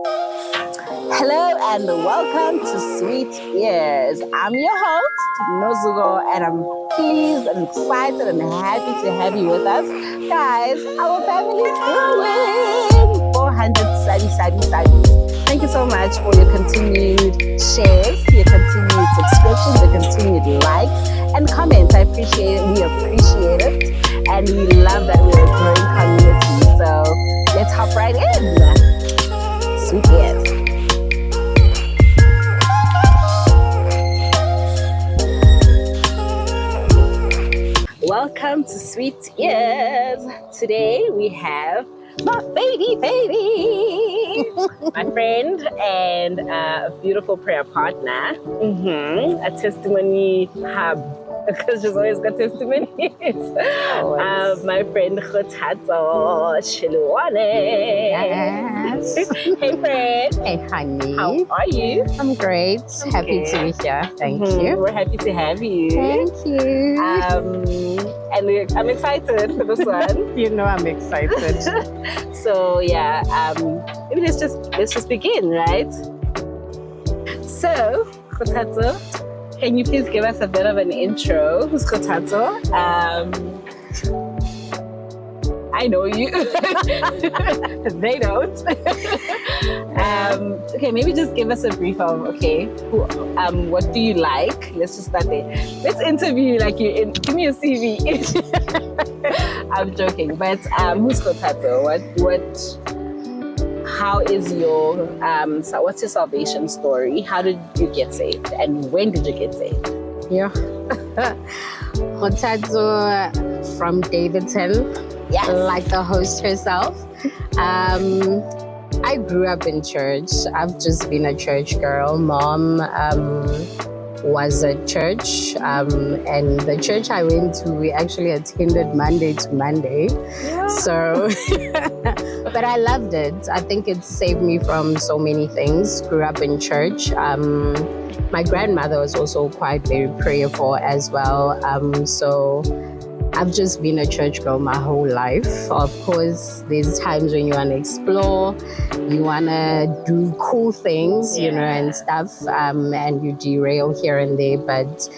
Hello and welcome to Sweet Ears. I'm your host, Nozugo, and I'm pleased and excited and happy to have you with us. Guys, our family is growing. 400 studies. Thank you so much for your continued shares, your continued subscriptions, your continued likes and comments. I appreciate it. We appreciate it. And we love that we're a growing community. So let's hop right in. Sweet Ears. Welcome to Sweet Ears. Today we have my baby, my friend and a beautiful prayer partner, a testimony hub, because she's always got testimonies. My friend Kgothatso Shiluane. Yes. Hey friend. Hey honey. How are you? I'm great. Happy to be here. Thank you. We're happy to have you. Thank you. And I'm excited for this one. You know I'm excited. So yeah, maybe let's just begin, right? So, Kgothatso, can you please give us a bit of an intro? Who's Kgothatso? I know you. They don't. Okay, maybe just give us a brief of what do you like? Let's just start there. Let's interview you like you in. Give me a CV. I'm joking, but who's Kgothatso? How is your what's your salvation story? How did you get saved, and when did you get saved? Yeah. Kgothatso from Davidson. Yes. Like the host herself. I grew up in church. I've just been a church girl. Mom was at church, and the church I went to, we actually attended Monday to Monday. Yeah. So, but I loved it. I think it saved me from so many things. Grew up in church. My grandmother was also quite very prayerful as well. So I've just been a church girl my whole life. Of course, there's times when you want to explore, you want to do cool things, and stuff, and you derail here and there. But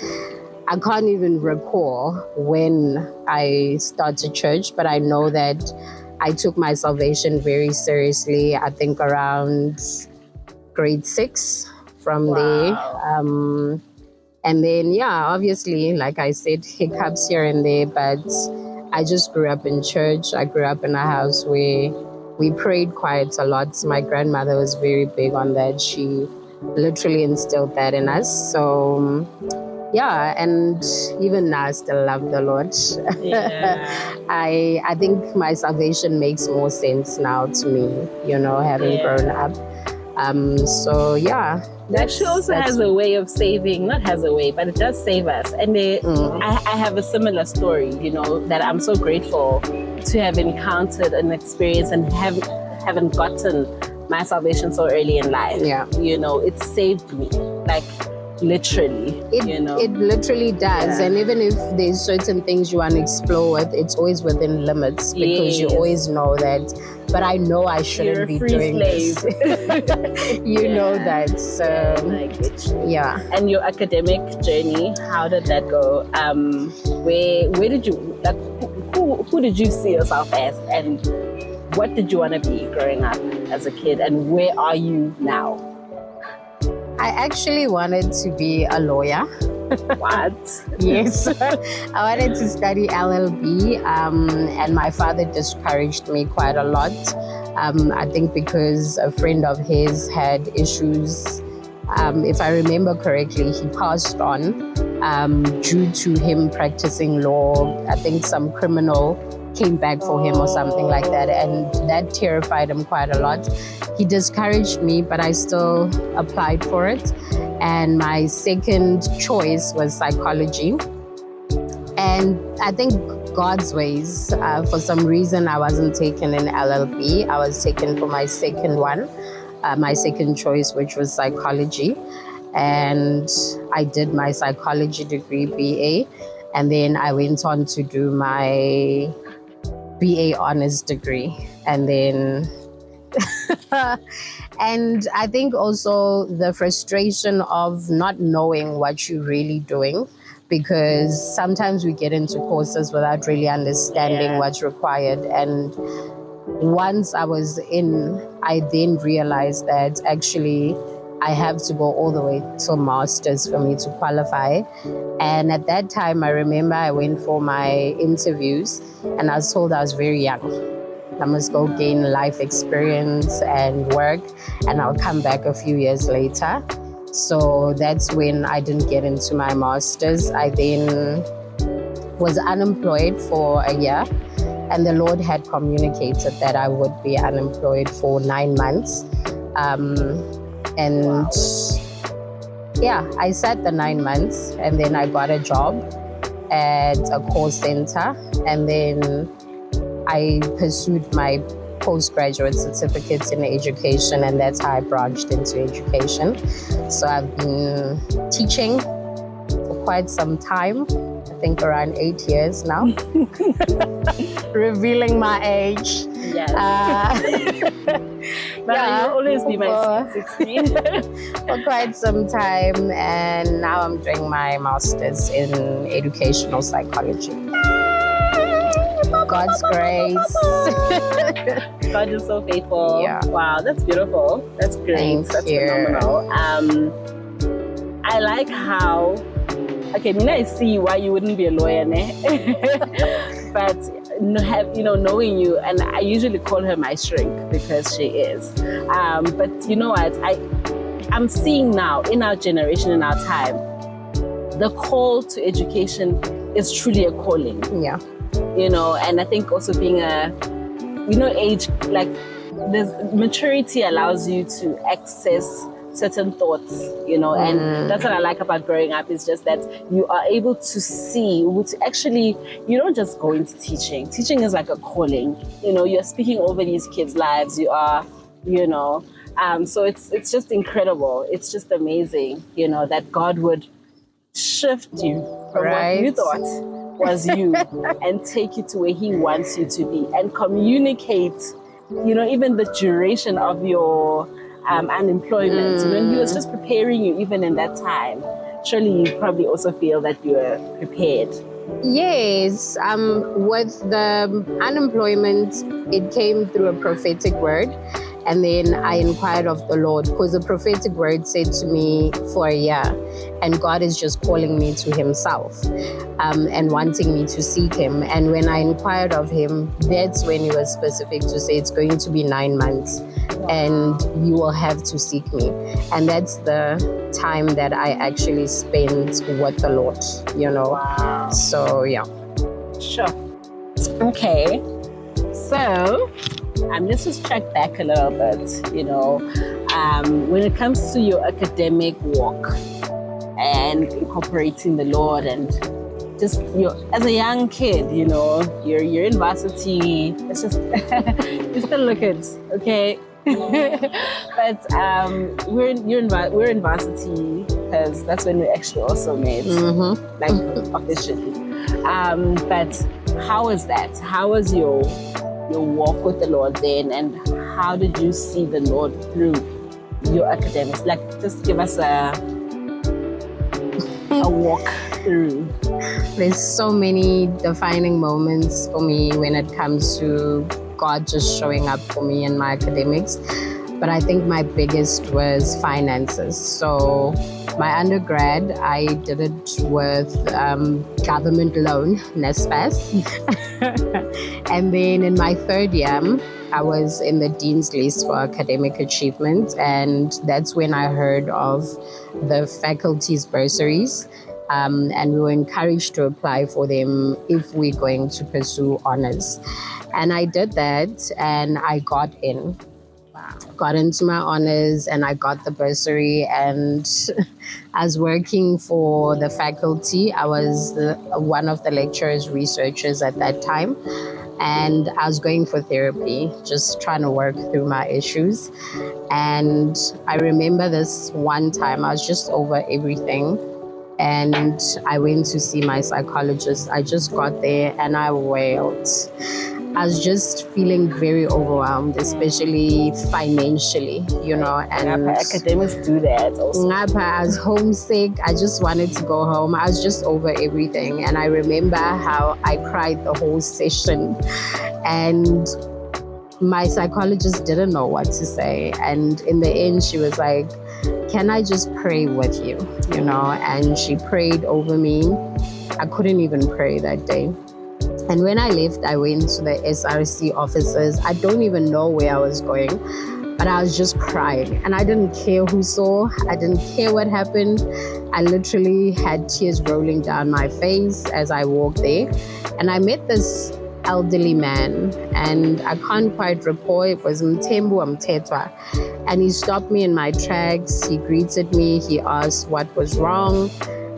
I can't even recall when I started church, but I know that I took my salvation very seriously, I think around grade 6 from there. And then, obviously, like I said, hiccups here and there, but I just grew up in church. I grew up in a house where we prayed quite a lot. My grandmother was very big on that. She literally instilled that in us. So, and even now I still love the Lord. Yeah. I think my salvation makes more sense now to me, having grown up. She also has a way of saving, not has a way, but it does save us. And I have a similar story, that I'm so grateful to have encountered and experienced and haven't gotten my salvation so early in life. Yeah. It saved me, like literally. It literally does. Yeah. And even if there's certain things you want to explore with, it's always within limits, because you always know that, but I know I shouldn't be doing this. You know that. So, And your academic journey, how did that go? Where did you, like, who did you see yourself as, and what did you want to be growing up as a kid, and where are you now? I actually wanted to be a lawyer. What? Yes. I wanted to study LLB, and my father discouraged me quite a lot. I think because a friend of his had issues. If I remember correctly, he passed on due to him practicing law. I think some criminal came back for him or something like that, and that terrified him quite a lot. He discouraged me, but I still applied for it, and my second choice was psychology. And I think God's ways, for some reason I wasn't taken in LLB. I was taken for my second one, my second choice, which was psychology. And I did my psychology degree, BA, and then I went on to do my BA honors degree. And then And I think also the frustration of not knowing what you're really doing, because sometimes we get into courses without really understanding what's required. And once I was in, I then realized that actually I have to go all the way to masters for me to qualify. And at that time, I remember I went for my interviews and I was told I was very young. I must go gain life experience and work, and I'll come back a few years later. So that's when I didn't get into my master's. I then was unemployed for a year, and the Lord had communicated that I would be unemployed for 9 months. And yeah, I sat the 9 months, and then I got a job at a call center, and then I pursued my postgraduate certificates in education, and that's how I branched into education. So I've been teaching for quite some time, I think around 8 years now. Revealing my age. Yes. But you'll always be my 16. For quite some time, and now I'm doing my master's in educational psychology. God's grace. God is so faithful. Yeah. Wow, that's beautiful. That's great. Thank That's you. phenomenal. I like how, okay, Mina, I see why you wouldn't be a lawyer, ne? But knowing you, and I usually call her my shrink because she is. But you know what? I'm seeing now in our generation, in our time, the call to education is truly a calling. Yeah. And I think also being age, like there's maturity allows you to access certain thoughts, and that's what I like about growing up, is just that you are able to see, you don't just go into teaching. Teaching is like a calling, you're speaking over these kids' lives, you are, so it's just incredible. It's just amazing, that God would shift you from what you thought was you and take you to where he wants you to be and communicate, even the duration of your unemployment. He was just preparing you even in that time. Surely you probably also feel that you were prepared. Yes, with the unemployment, it came through a prophetic word. And then I inquired of the Lord, because the prophetic word said to me for a year, and God is just calling me to himself and wanting me to seek him. And when I inquired of him, that's when he was specific to say it's going to be 9 months and you will have to seek me. And that's the time that I actually spent with the Lord, Wow. So, yeah. Sure. Okay. So, let's just track back a little bit, when it comes to your academic walk and incorporating the Lord, and just as a young kid, you're in varsity. It's just you still look it, okay. But we're in varsity because that's when we actually also met, like officially. But how was that? How was your walk with the Lord then, and how did you see the Lord through your academics? Like, just give us a walk through. There's so many defining moments for me when it comes to God just showing up for me in my academics. But I think my biggest was finances. So my undergrad, I did it with government loan, NSFAS. And then in my third year, I was in the Dean's List for academic achievement. And that's when I heard of the faculty's bursaries. And we were encouraged to apply for them if we're going to pursue honors. And I did that, and I got in. Got into my honors, and I got the bursary, and I was working for the faculty. I was one of the lecturers, researchers at that time, and I was going for therapy, just trying to work through my issues. And I remember this one time, I was just over everything, and I went to see my psychologist. I just got there and I wailed. I was just feeling very overwhelmed, especially financially, you know. And academics do that also. I was homesick. I just wanted to go home. I was just over everything. And I remember how I cried the whole session. And my psychologist didn't know what to say. And in the end, she was like, can I just pray with you? You know, and she prayed over me. I couldn't even pray that day. And when I left, I went to the SRC offices. I don't even know where I was going, but I was just crying. And I didn't care who saw. I didn't care what happened. I literally had tears rolling down my face as I walked there. And I met this elderly man, and I can't quite recall. It was Mthembu Mtetwa. And he stopped me in my tracks. He greeted me. He asked what was wrong.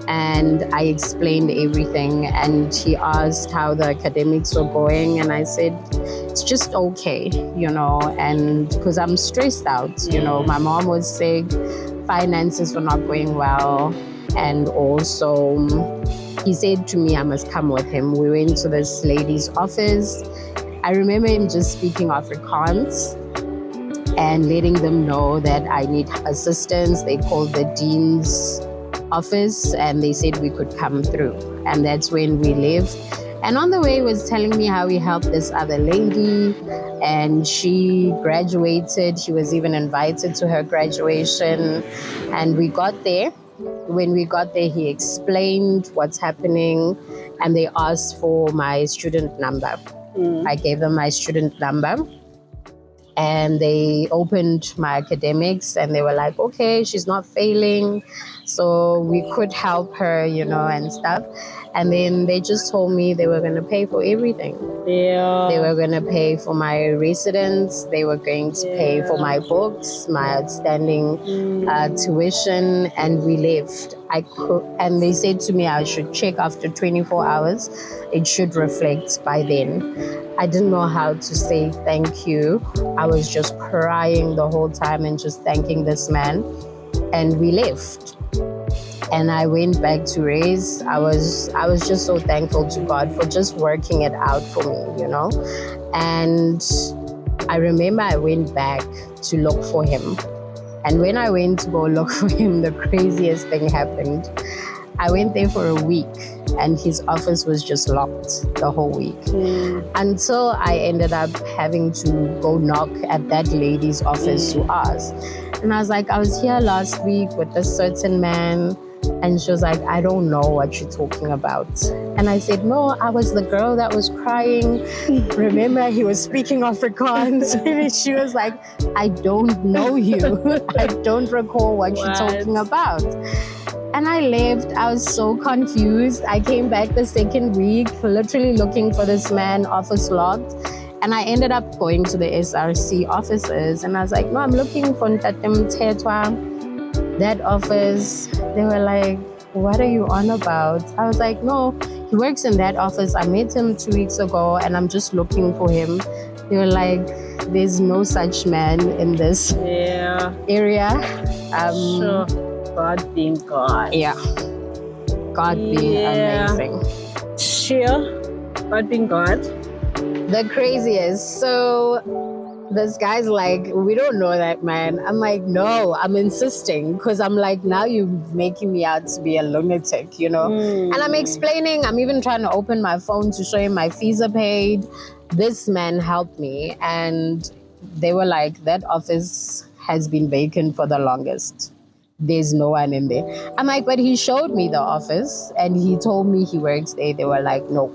And I explained everything. And he asked how the academics were going. And I said, it's just okay, you know, and because I'm stressed out, you know, my mom was sick, finances were not going well. And also, he said to me, I must come with him. We went to this lady's office. I remember him just speaking Afrikaans and letting them know that I need assistance. They called the dean's office and they said we could come through. And that's when we left. And on the way, he was telling me how he helped this other lady and she graduated. She was even invited to her graduation. And we got there. When we got there, he explained what's happening and they asked for my student number. I gave them my student number and they opened my academics and they were like, okay, she's not failing, so we could help her, you know, and stuff. And then they just told me they were going to pay for everything. Yeah. They were going to pay for my residence. They were going to pay for my books, my outstanding tuition, and we left. And they said to me I should check after 24 hours. It should reflect by then. I didn't know how to say thank you. I was just crying the whole time and just thanking this man. And we left. And I went back to Raise. I was just so thankful to God for just working it out for me, you know. And I remember I went back to look for him. And when I went to go look for him, the craziest thing happened. I went there for a week and his office was just locked the whole week. Until I ended up having to go knock at that lady's office to ask. And I was like, I was here last week with this certain man. And she was like, I don't know what you're talking about. And I said, no, I was the girl that was crying. Remember, he was speaking Afrikaans. And she was like, I don't know you. I don't recall what you're talking about. And I left. I was so confused. I came back the second week, literally looking for this man, office locked. And I ended up going to the SRC offices. And I was like, no, I'm looking for Ntate Mtetwa. That office. They were like, what are you on about? I was like, no, he works in that office. I met him 2 weeks ago and I'm just looking for him. They were like, there's no such man in this area. Sure. God being God. Yeah. God being amazing. Sure. God being God. The craziest. So this guy's like, we don't know that man. I'm like, no, I'm insisting because I'm like, now you're making me out to be a lunatic, you know? And I'm explaining, I'm even trying to open my phone to show him my fees are paid. This man helped me and they were like, that office has been vacant for the longest. There's no one in there. I'm like, but he showed me the office and he told me he works there. They were like, no.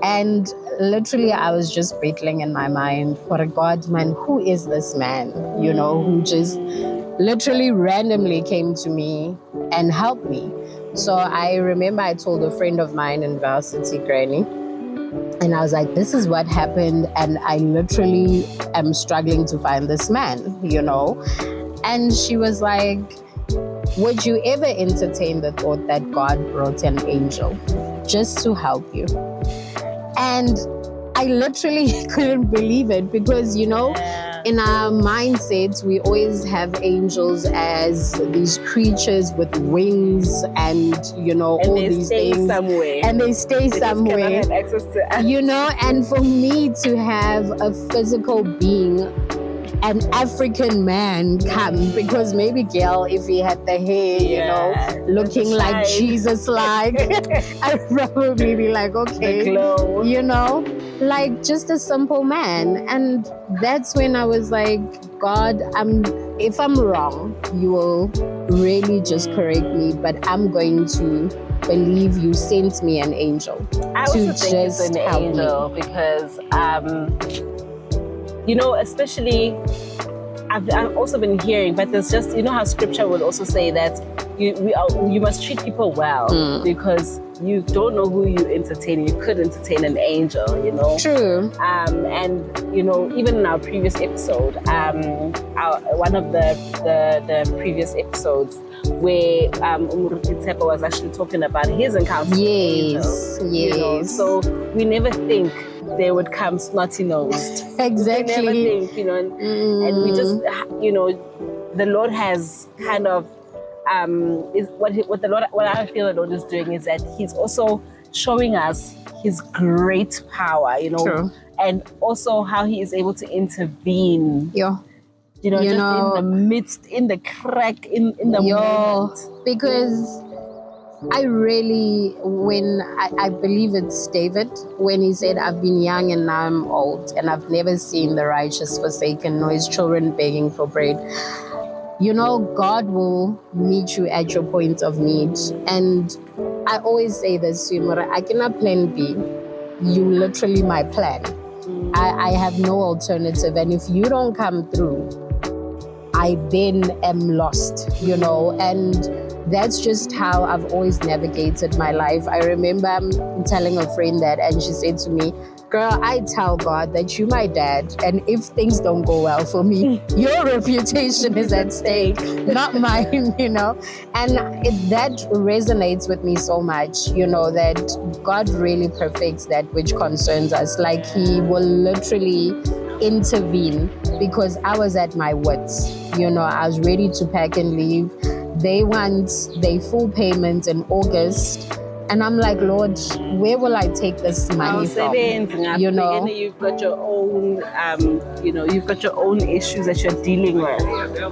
And literally, I was just battling in my mind, for a God, man, who is this man, you know, who just literally randomly came to me and helped me. So I remember I told a friend of mine in varsity, Granny, and I was like, this is what happened. And I literally am struggling to find this man, you know. And she was like, would you ever entertain the thought that God brought an angel just to help you? And I literally couldn't believe it because, you know, in our mindsets, we always have angels as these creatures with wings and, you know, And all they these stay things. somewhere. And they stay They just cannot somewhere. have access to us. You know, and for me to have a physical being, an African man come, because maybe Gail, if he had the hair, you know, looking like shine. Jesus like, I'd probably be like, The okay, glow. you know, like just a simple man. And that's when I was like, God, if I'm wrong, you will really just correct me, but I'm going to believe you sent me an angel I to also think it's just an help me. angel because, you know, especially I've also been hearing, but there's just, you know how scripture would also say that you must treat people well because you don't know who you entertain. You could entertain an angel, you know. True. And you know, even in our previous episode, one of the previous episodes where Umuruti Tsepa was actually talking about his encounter with angels. Yes. You know, so we never think they would come snotty-nosed. Exactly. We never think, you know, and we just, you know, the Lord has kind of is what I feel the Lord is doing is that He's also showing us His great power, you know, True. and also how He is able to intervene. Yeah. You know, You just know, in the midst, in the crack, in the moment. Because I really, when I believe it's David, when he said, I've been young and now I'm old, and I've never seen the righteous forsaken, nor his children begging for bread. You know, God will meet you at your point of need. And I always say this, I cannot plan B. You literally my plan. I have no alternative. And if you don't come through, I then am lost, you know, and that's just how I've always navigated my life. I remember telling a friend that, and she said to me, girl, I tell God that you're my dad, and if things don't go well for me, your reputation is at stake, not mine, you know. And that resonates with me so much, you know, that God really perfects that which concerns us. Like He will literally intervene, because I was at my wits, you know, I was ready to pack and leave. They want their full payment in August. And I'm like, Lord, where will I take this money from? You know, you've got your own, you know, you've got your own issues that you're dealing with.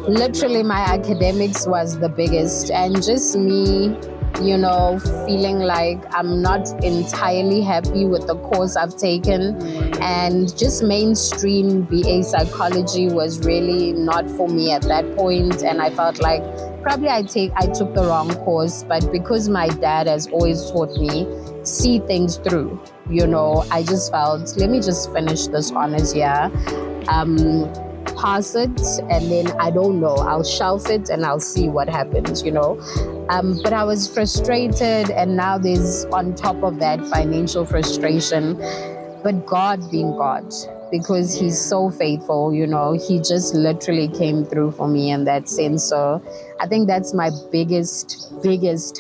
Literally, my academics was the biggest, and just me, you know, feeling like I'm not entirely happy with the course I've taken, and just mainstream BA psychology was really not for me at that point, and I felt like probably I took the wrong course, but because my dad has always taught me see things through, you know, I just felt, let me just finish this honors year, pass it, and then I don't know, I'll shelf it and I'll see what happens, you know. But I was frustrated, and now there's on top of that financial frustration, but God being God, because He's so faithful, you know, He just literally came through for me in that sense. So I think that's my biggest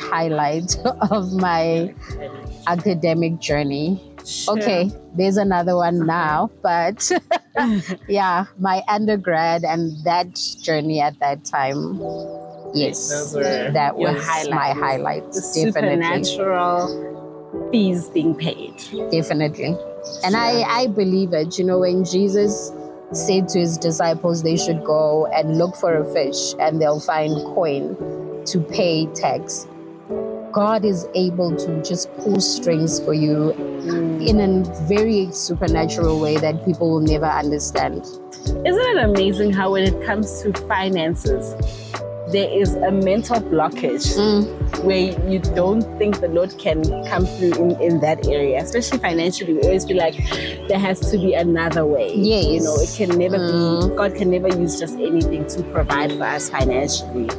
highlight of my academic journey. Sure. Okay, there's another one now, but yeah, my undergrad and that journey at that time. Yes, that was my highlight. The Definitely. supernatural fees being paid. Definitely. And I believe it. You know, when Jesus said to His disciples they should go and look for a fish and they'll find coin to pay tax, God is able to just pull strings for you in a very supernatural way that people will never understand. Isn't it amazing how when it comes to finances, there is a mental blockage where you don't think the Lord can come through in that area, especially financially. We always feel like there has to be another way. Yes. You know, it can never be, God can never use just anything to provide for us financially.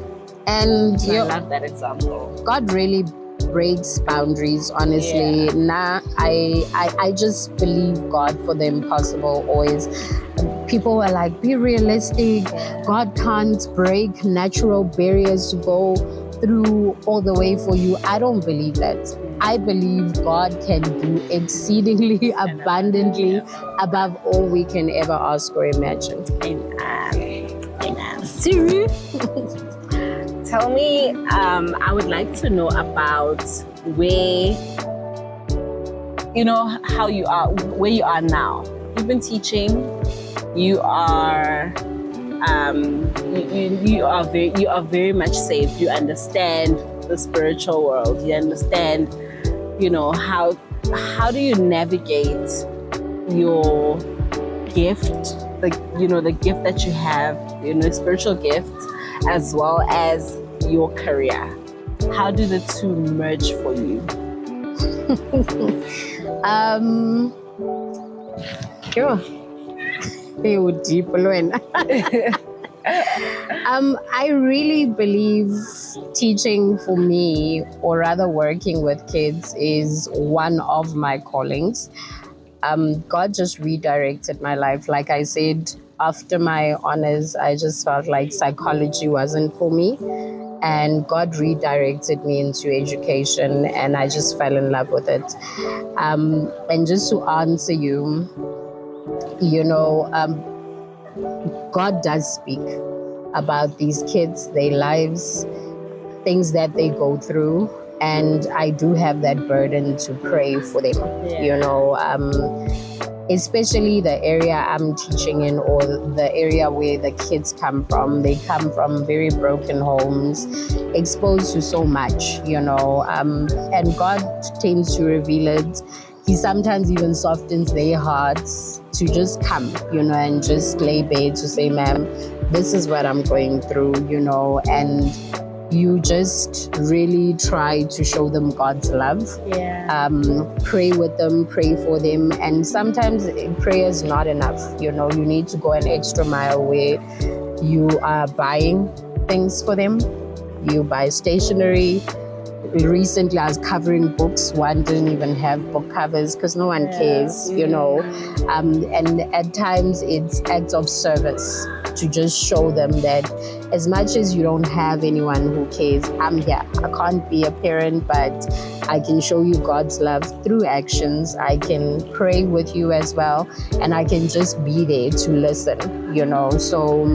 And I love that example. God really breaks boundaries, honestly. Now I just believe God for the impossible always. People were like, be realistic. God can't break natural barriers to go through all the way for you. I don't believe that. I believe God can do exceedingly abundantly above all we can ever ask or imagine. Amen. Siri, tell me, I would like to know about where you are now. You've been teaching. You are you are very much saved. You understand the spiritual world. You understand, how do you navigate your gift, the gift that you have, spiritual gift, as well as your career. How do the two merge for you? Sure. You deep, Luena. I really believe teaching for me, or rather working with kids, is one of my callings. God just redirected my life. Like I said, after my honors, I just felt like psychology wasn't for me. And God redirected me into education, and I just fell in love with it. And just to answer you, God does speak about these kids, their lives, things that they go through. And I do have that burden to pray for them, especially the area I'm teaching in, or the area where the kids come from. They come from very broken homes, exposed to so much, and God tends to reveal it. He sometimes even softens their hearts to just come, and just lay bare to say, ma'am, this is what I'm going through, and you just really try to show them God's love. Pray with them, pray for them. And sometimes prayer is not enough. You need to go an extra mile where you are buying things for them. You buy stationery. Recently, I was covering books. One didn't even have book covers because no one cares, and at times it's acts of service to just show them that as much as you don't have anyone who cares, I'm here. I can't be a parent, but I can show you God's love through actions. I can pray with you as well, and I can just be there to listen, So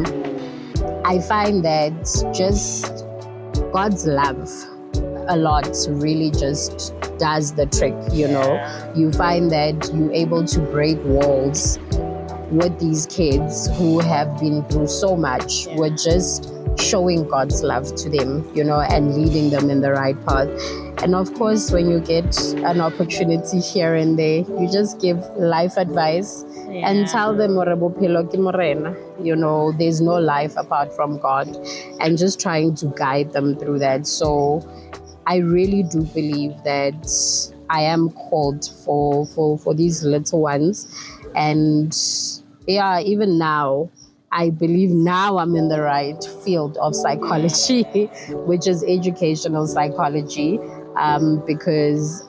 I find that just God's love a lot really just does the trick, You find that you're able to break walls with these kids who have been through so much. We're just showing God's love to them, and leading them in the right path. And of course, when you get an opportunity here and there, you just give life advice and tell them, there's no life apart from God, and just trying to guide them through that. So I really do believe that I am called for these little ones. And even now, I believe now I'm in the right field of psychology, which is educational psychology, because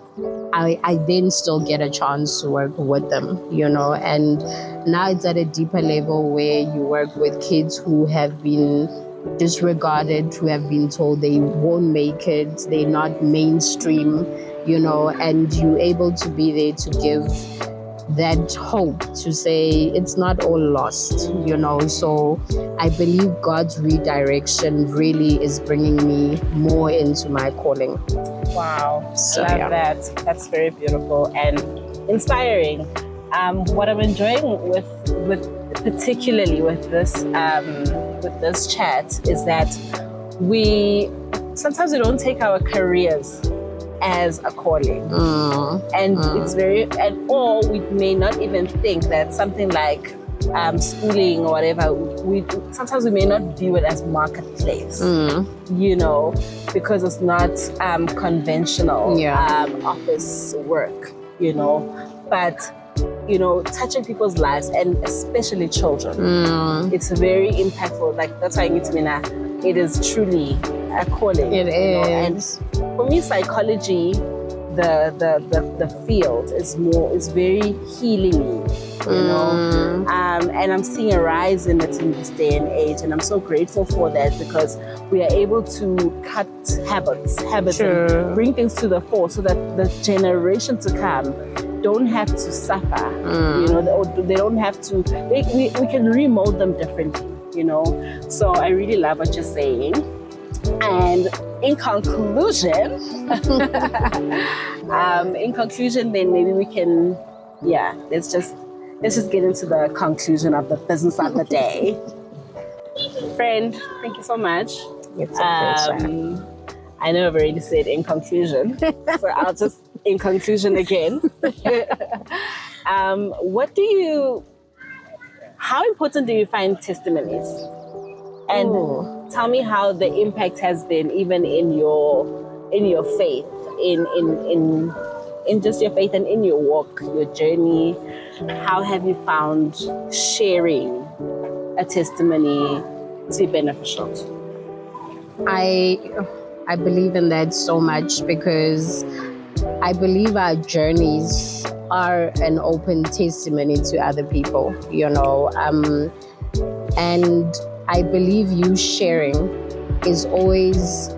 I then still get a chance to work with them, and now it's at a deeper level where you work with kids who have been disregarded, who have been told they won't make it, they're not mainstream, and you're able to be there to give that hope, to say it's not all lost, So I believe God's redirection really is bringing me more into my calling. Wow, so, I love that. That's very beautiful and inspiring. What I'm enjoying with particularly with this chat is that we sometimes don't take our careers as a calling, or we may not even think that something like schooling or whatever, sometimes we may not view it as marketplace, because it's not conventional office work, but touching people's lives, and especially children. It's very impactful. Like, that's why it is truly a calling. It is. And for me, psychology the field is very healing, you know. And I'm seeing a rise in it in this day and age, and I'm so grateful for that, because we are able to cut habits Sure. and bring things to the fore, so that the generation to come don't have to suffer, you know, or they don't have to, we can remold them differently, you know. So I really love what you're saying. And in conclusion, then maybe we can, let's just get into the conclusion of the business of the day. Friend, thank you so much. It's a pleasure. I know I've already said in conclusion, so I'll just in conclusion again. How important do you find testimonies? And tell me how the impact has been, even in your faith, in just your faith and in your walk, your journey. How have you found sharing a testimony to be beneficial? I believe in that so much, because I believe our journeys are an open testimony to other people, you know, and I believe you sharing is always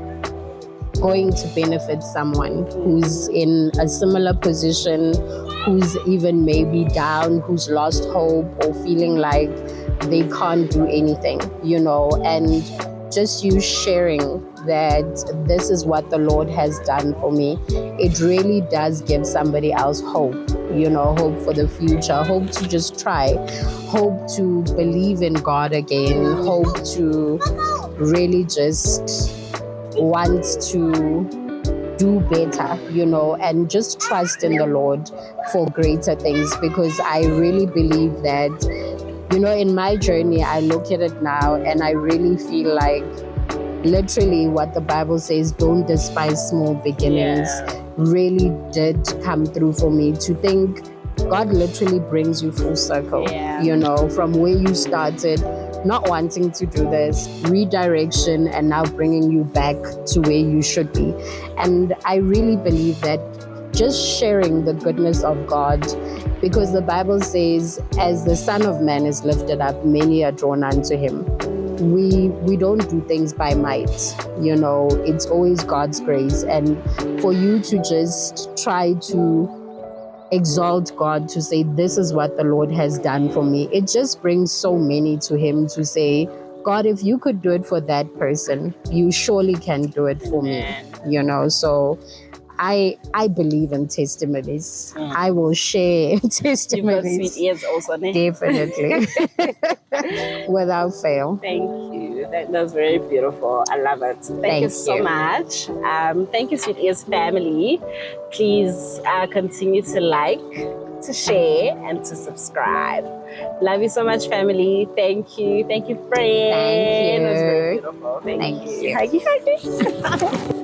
going to benefit someone who's in a similar position, who's even maybe down, who's lost hope, or feeling like they can't do anything, you know. And just you sharing that this is what the Lord has done for me, it really does give somebody else hope, you know, hope for the future, hope to just try, hope to believe in God again, hope to really just want to do better, you know, and just trust in the Lord for greater things. Because I really believe that, you know, in my journey, I look at it now and I really feel like literally what the Bible says, don't despise small beginnings, really did come through for me, to think God literally brings you full circle, you know, from where you started, not wanting to do this, redirection, and now bringing you back to where you should be. And I really believe that just sharing the goodness of God, because the Bible says, as the Son of Man is lifted up, many are drawn unto him. We don't do things by might, you know, it's always God's grace. And for you to just try to exalt God, to say, this is what the Lord has done for me, it just brings so many to him, to say, God, if you could do it for that person, you surely can do it for me, you know. So I believe in testimonies. I will share testimonies. You've got sweet ears also, ne? Definitely. Without fail. Thank you. That's very beautiful. I love it. Thank you so much. Thank you, Sweet Ears family. Please continue to like, to share, and to subscribe. Love you so much, family. Thank you. Thank you, friend. Thank you. That's very beautiful. Thank you. you. Huggy, huggy.